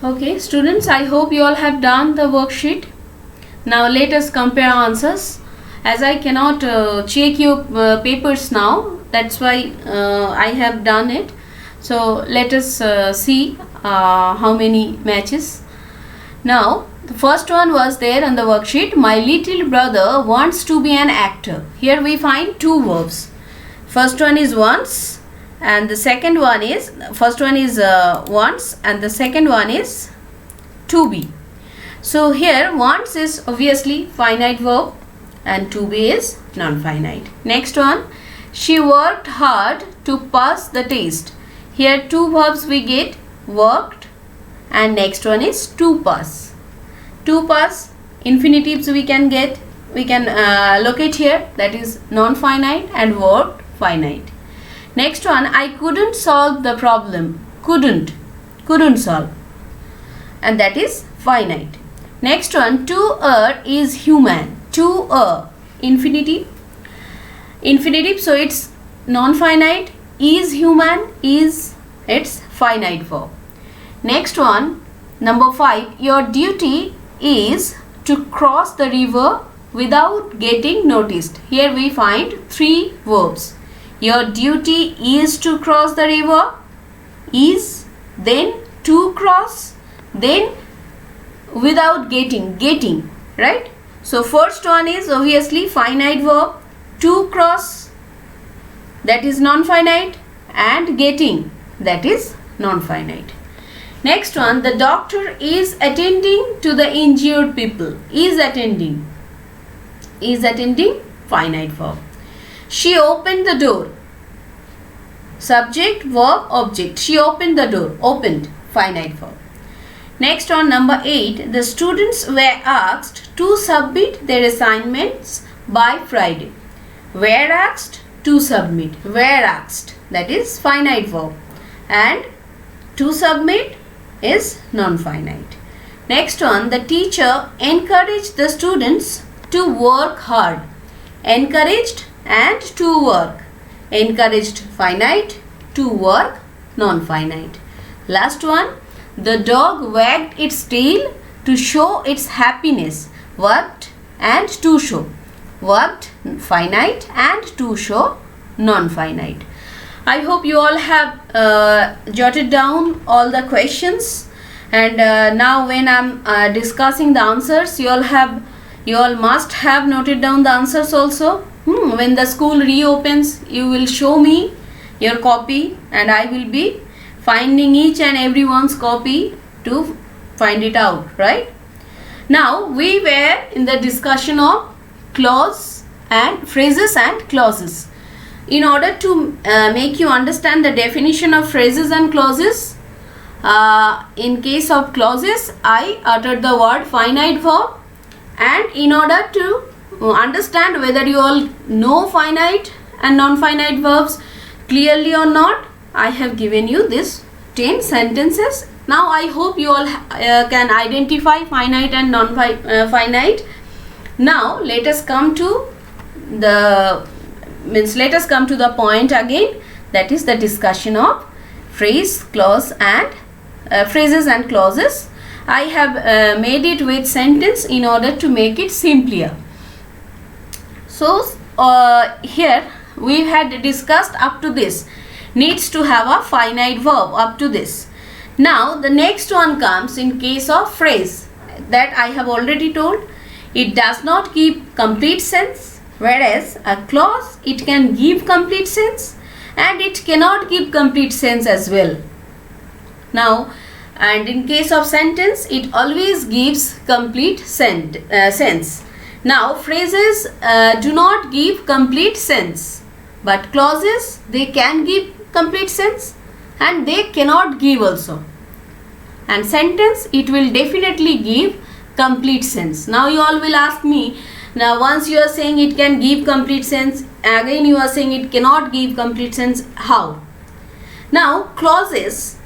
Okay, students, I hope you all have done the worksheet. Now let us compare answers. As I cannot check your papers now, that's why I have done it. So let us see how many matches. Now the first one was there on the worksheet. My little brother wants to be an actor. Here we find two verbs. First one is wants, and the second one is wants, and the second one is to be. So here wants is obviously finite verb and to be is non-finite. Next one, she worked hard to pass the test. Here two verbs we get, worked, and next one is to pass. To pass, infinitives we can locate here, that is non-finite, and worked finite. Next one, I couldn't solve the problem. Couldn't solve, and that is finite. Next one, to err is human. To err, infinitive, so it's non-finite. Is human, is its finite verb. Next one, number 5, your duty is to cross the river without getting noticed. Here we find three verbs. Your duty is to cross the river, is, then to cross, then without getting, right? So first one is obviously finite verb, to cross, that is non-finite, and getting, that is non-finite. Next one, the doctor is attending to the injured people. Is attending, finite verb. She opened the door. Subject, verb, object. She opened the door. Opened, finite verb. Next on number 8, the students were asked to submit their assignments by Friday. Were asked to submit. Were asked, that is finite verb. And to submit is non-finite. Next one, the teacher encouraged the students to work hard. Encouraged and to work. Encouraged finite, to work non-finite. Last one, the dog wagged its tail to show its happiness. Worked and to show. Worked finite and to show non-finite. I hope you all have jotted down all the questions, and now when I'm discussing the answers, you all must have noted down the answers also. When the school reopens, you will show me your copy, and I will be finding each and everyone's copy to find it out, right? Now we were in the discussion of clause and phrases and clauses. In order to make you understand the definition of phrases and clauses, in case of clauses, I uttered the word finite verb, and in order to understand whether you all know finite and non-finite verbs clearly or not, I have given you this 10 sentences. Now I hope you all can identify finite and non-finite. Now let us come to the point again, that is the discussion of phrase, clause and phrases and clauses. I have made it with sentence in order to make it simpler. So here we had discussed up to this, needs to have a finite verb up to this. Now the next one comes in case of phrase, that I have already told. It does not give complete sense, whereas a clause, it can give complete sense and it cannot give complete sense as well. Now, and in case of sentence, it always gives complete sense. Now phrases do not give complete sense, but clauses, they can give complete sense and they cannot give also. And sentence, it will definitely give complete sense. Now you all will ask me, now once you are saying it can give complete sense, again you are saying it cannot give complete sense, how? Now clauses,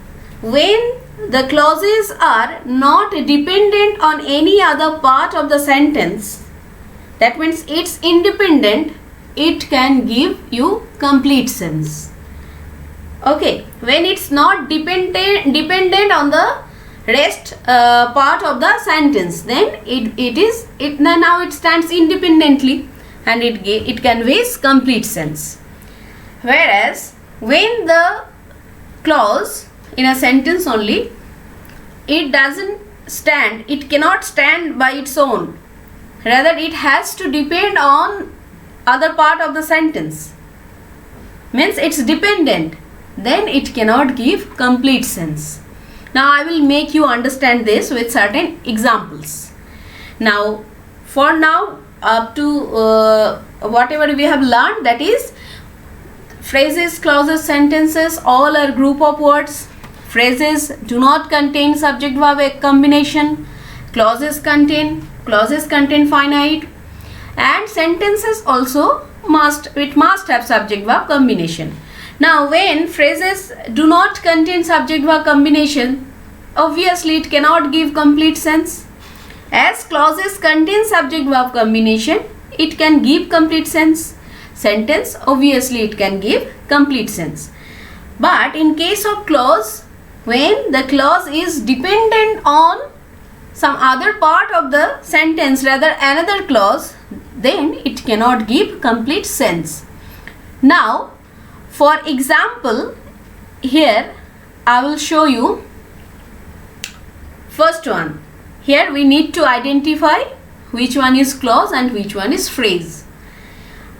when the clauses are not dependent on any other part of the sentence, that means it's independent, it can give you complete sense. Okay, when it's not dependent on the rest part of the sentence, then now it stands independently and it conveys complete sense. Whereas when the clause in a sentence only, it cannot stand by its own, rather it has to depend on other part of the sentence, means it's dependent, then it cannot give complete sense. Now I will make you understand this with certain examples. Now for now, up to whatever we have learned, that is phrases, clauses, sentences, all are group of words. Phrases do not contain subject verb combination. Clauses contain finite, and sentences also must have subject verb combination. Now when phrases do not contain subject verb combination, obviously it cannot give complete sense. As clauses contain subject verb combination, it can give complete sense. Sentence, obviously it can give complete sense. But in case of clause, when the clause is dependent on some other part of the sentence, rather another clause, then it cannot give complete sense. Now for example, here I will show you. First one, here we need to identify which one is clause and which one is phrase.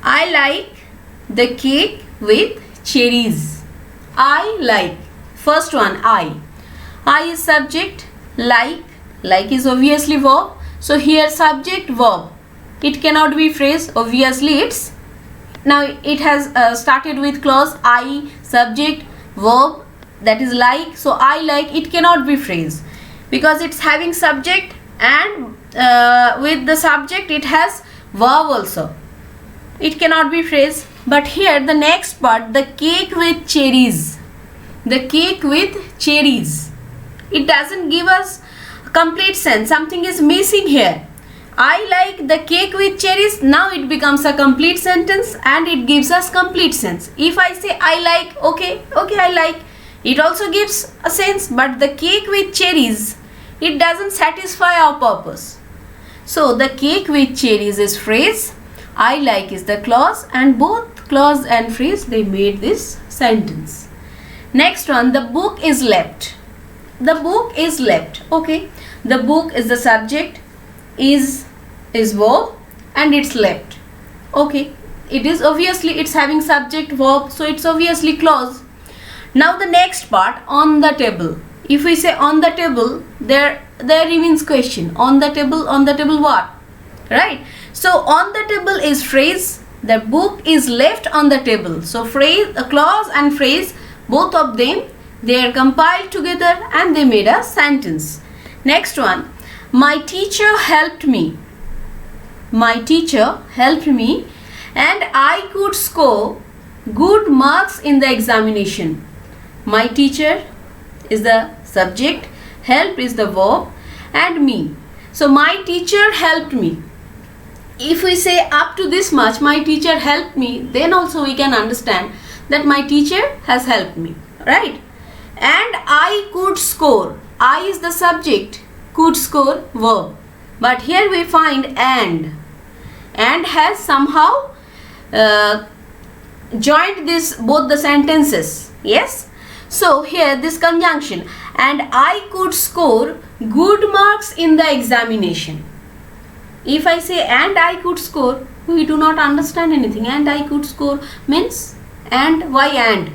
I like the cake with cherries. I like. First one, I is subject, like is obviously verb. So here subject verb, it cannot be phrase, obviously it's, now it has started with clause, I, subject, verb, that is like. So I like, it cannot be phrase because it's having subject, and with the subject it has verb also, it cannot be phrase. But here the next part, the cake with cherries, the cake with cherries, it doesn't give us complete sense, something is missing here. I like the cake with cherries, now it becomes a complete sentence and it gives us complete sense. If I say I like, okay I like, it also gives a sense, but the cake with cherries, it doesn't satisfy our purpose. So the cake with cherries is phrase, I like is the clause, and both clause and phrase, they made this sentence. Next one, the book is left. The book is left. Okay, the book is the subject, is verb, and it's left. Okay, it is obviously, it's having subject verb, so it's obviously clause. Now the next part, on the table. If we say on the table, there remains question, on the table what, right? So on the table is phrase, the book is left on the table. So phrase, a clause and phrase, both of them, they are compiled together and they made a sentence. Next one, my teacher helped me. My teacher helped me and I could score good marks in the examination. My teacher is the subject, help is the verb, and me. So my teacher helped me. If we say up to this much, my teacher helped me, then also we can understand that my teacher has helped me, right? And I could score. I is the subject, could score verb. But here we find and has somehow joined this both the sentences. Yes. So here this conjunction, and I could score good marks in the examination. If I say and I could score, we do not understand anything. And I could score means and, why and?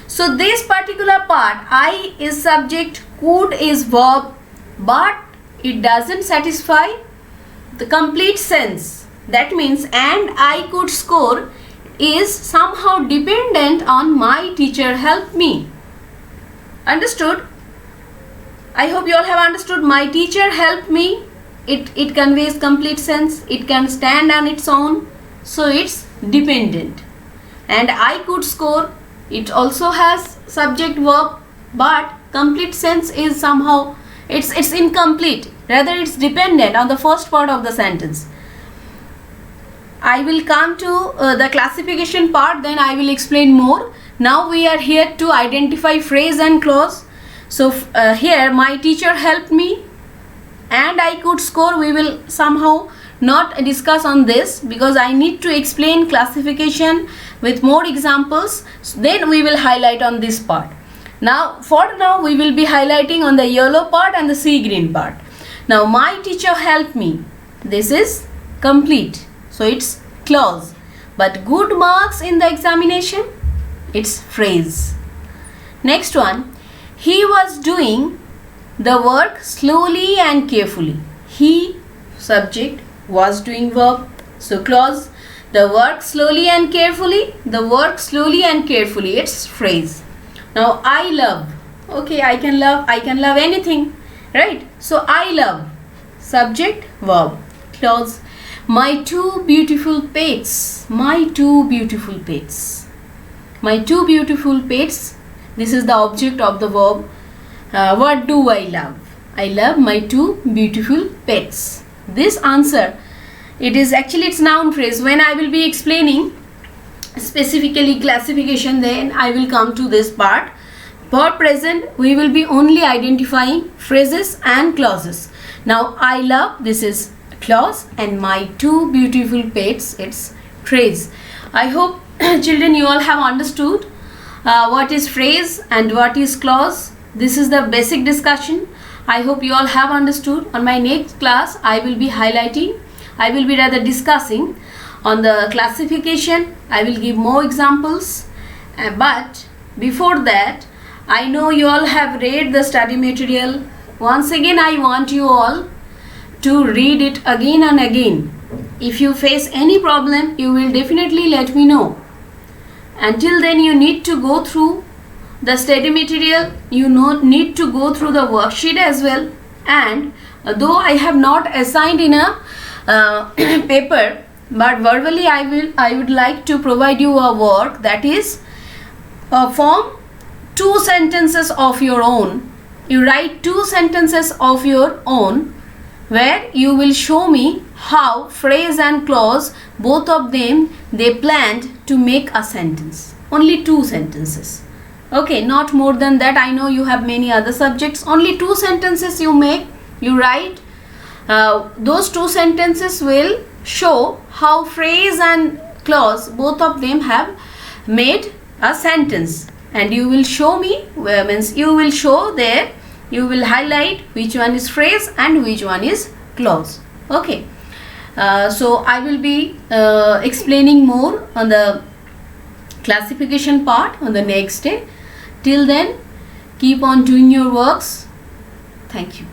So this particular part, I is subject, could is verb, but it doesn't satisfy the complete sense. That means and I could score is somehow dependent on my teacher helped me. Understood? I hope you all have understood. My teacher helped me. It conveys complete sense. It can stand on its own. So it's dependent. And I could score, it also has subject verb, but complete sense is somehow, it's incomplete. Rather it's dependent on the first part of the sentence. I will come to the classification part, then I will explain more. Now we are here to identify phrase and clause. So here my teacher helped me and I could score. We will somehow not discuss on this because I need to explain classification with more examples. So then we will highlight on this part. Now for now we will be highlighting on the yellow part and the sea green part. Now my teacher helped me. This is complete. So it's clause. But good marks in the examination, it's phrase. Next one. He was doing the work slowly and carefully. He, subject, was doing verb. So clause. The work slowly and carefully. The work slowly and carefully. It's phrase. Now I love. Okay, I can love anything. Right? So I love. Subject, verb. Clause. My two beautiful pets. My two beautiful pets. My two beautiful pets. This is the object of the verb. What do I love? I love my two beautiful pets. This answer, it's noun phrase. When I will be explaining specifically classification, then I will come to this part. For present, we will be only identifying phrases and clauses. Now, I love, this is clause, and my two beautiful pets, it's phrase. I hope children, you all have understood what is phrase and what is clause. This is the basic discussion. I hope you all have understood. On my next class, I will be discussing on the classification. I will give more examples. But before that, I know you all have read the study material. Once again, I want you all to read it again and again. If you face any problem, you will definitely let me know. Until then, you need to go through the study material, need to go through the worksheet as well. And though I have not assigned in a paper, but verbally I would like to provide you a work, that is form 2 sentences of your own. You write 2 sentences of your own where you will show me how phrase and clause, both of them, they planned to make a sentence. Only 2 sentences. Okay, not more than that. I know you have many other subjects. Only 2 sentences you write. Those 2 sentences will show how phrase and clause, both of them have made a sentence. And you will show me, you will highlight which one is phrase and which one is clause. Okay. So I will be explaining more on the classification part on the next day. Till then, keep on doing your works. Thank you.